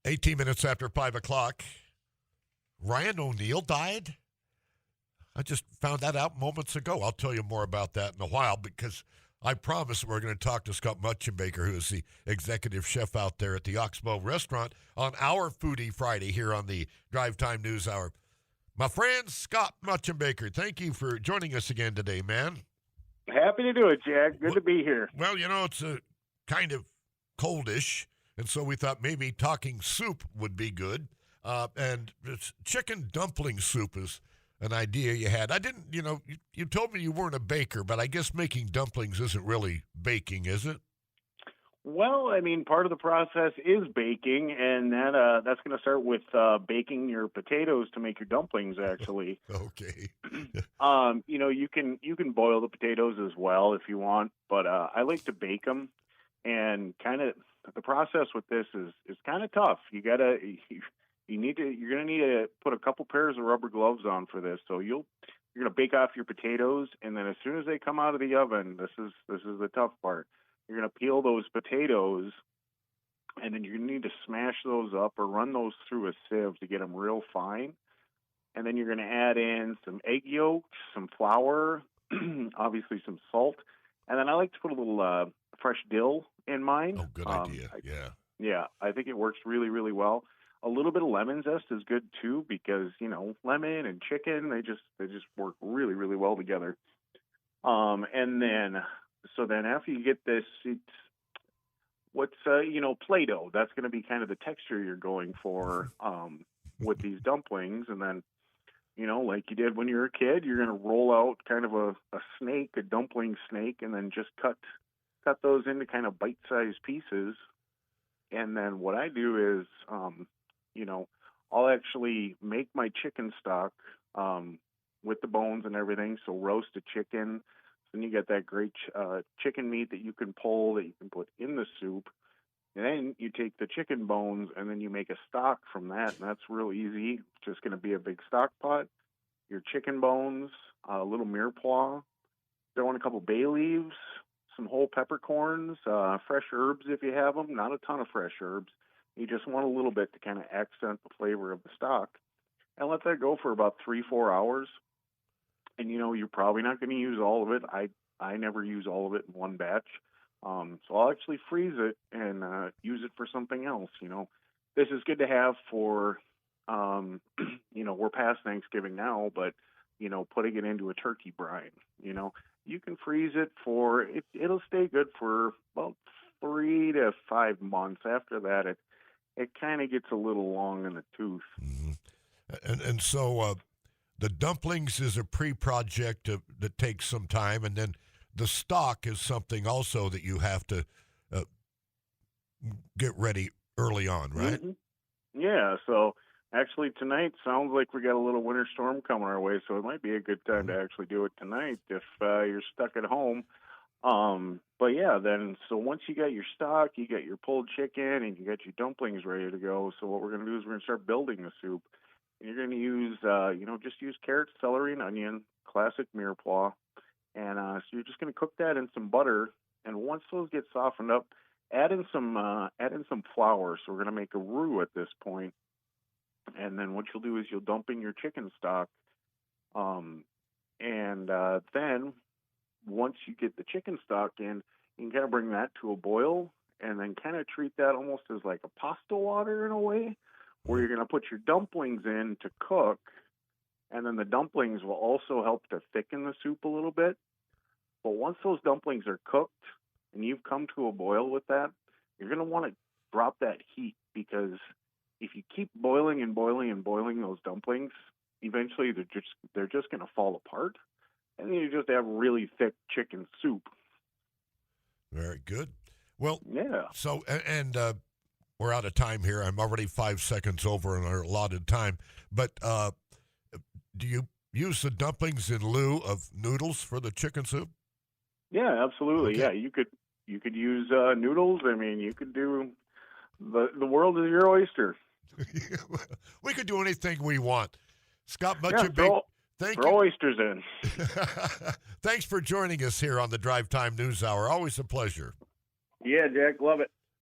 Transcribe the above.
18 minutes after 5 o'clock. Ryan O'Neal died? I just found that out moments ago. I'll tell you more about that in a while because I promise we're going to talk to Scott Motschenbacher, who is the executive chef out there at the Oxbow Restaurant on our Foodie Friday here on the Drive Time News Hour. My friend, Scott Motschenbacher, thank you for joining us again today, man. Happy to do it, Jack. Good to be here. Well, it's a kind of coldish, and so we thought maybe talking soup would be good. And it's chicken dumpling soup is an idea you had. I didn't, you told me you weren't a baker, but I guess making dumplings isn't really baking, is it? Well, I mean, part of the process is baking, and that's going to start with baking your potatoes to make your dumplings, actually. Okay. You can boil the potatoes as well if you want, but I like to bake them. And kind of the process with this is kind of tough. You're gonna need to put a couple pairs of rubber gloves on for this. So you're gonna bake off your potatoes, and then as soon as they come out of the oven, this is the tough part. You're gonna peel those potatoes, and then you're gonna need to smash those up or run those through a sieve to get them real fine. And then you're gonna add in some egg yolks, some flour, obviously some salt, and then I like to put a little fresh dill in mine. Oh, good idea. Yeah, I think it works really, really well. A little bit of lemon zest is good too because lemon and chicken they just work really, really well together. And then after you get this, it's what's Play-Doh. That's going to be kind of the texture you're going for with these dumplings, and then like you did when you were a kid, you're going to roll out kind of a snake, a dumpling snake, and then just cut those into kind of bite-sized pieces. And then what I do is, I'll actually make my chicken stock with the bones and everything. So roast a chicken. Then you get that great chicken meat that you can pull that you can put in the soup. And then you take the chicken bones and then you make a stock from that. And that's real easy. It's just going to be a big stock pot. Your chicken bones, a little mirepoix, throw in a couple bay leaves, some whole peppercorns, fresh herbs if you have them, not a ton of fresh herbs. You just want a little bit to kind of accent the flavor of the stock. And let that go for about 3-4 hours. And, you're probably not going to use all of it. I never use all of it in one batch. So I'll actually freeze it and use it for something else. This is good to have for, we're past Thanksgiving now, but, putting it into a turkey brine, you can freeze it it'll stay good for about 3 to 5 months. After that, it kind of gets a little long in the tooth. Mm-hmm. And so the dumplings is a pre-project that takes some time, and then the stock is something also that you have to get ready early on, right? Mm-hmm. Yeah, so actually tonight sounds like we got a little winter storm coming our way, so it might be a good time to actually do it tonight if you're stuck at home. But yeah, then so once you got your stock, you got your pulled chicken, and you got your dumplings ready to go. So what we're going to do is we're going to start building the soup. And you're going to use, just use carrots, celery, and onion, classic mirepoix. And so you're just going to cook that in some butter. And once those get softened up, add in some flour. So we're going to make a roux at this point. And then what you'll do is you'll dump in your chicken stock. Then once you get the chicken stock in, you can kind of bring that to a boil and then kind of treat that almost as like a pasta water in a way, where you're going to put your dumplings in to cook, and then the dumplings will also help to thicken the soup a little bit. But once those dumplings are cooked and you've come to a boil with that, you're going to want to drop that heat, because if you keep boiling and boiling and boiling those dumplings, eventually they're just going to fall apart, and then you just have really thick chicken soup. Very good. Well, yeah. So, and we're out of time here. I'm already 5 seconds over in our allotted time. But do you use the dumplings in lieu of noodles for the chicken soup? Yeah, absolutely. Okay. Yeah, you could use noodles. I mean, you could do the world is your oyster. We could do anything we want. Scott Motschenbacher, thank you. Throw oysters in. Thanks for joining us here on the Drive Time News Hour. Always a pleasure. Yeah, Jack, love it.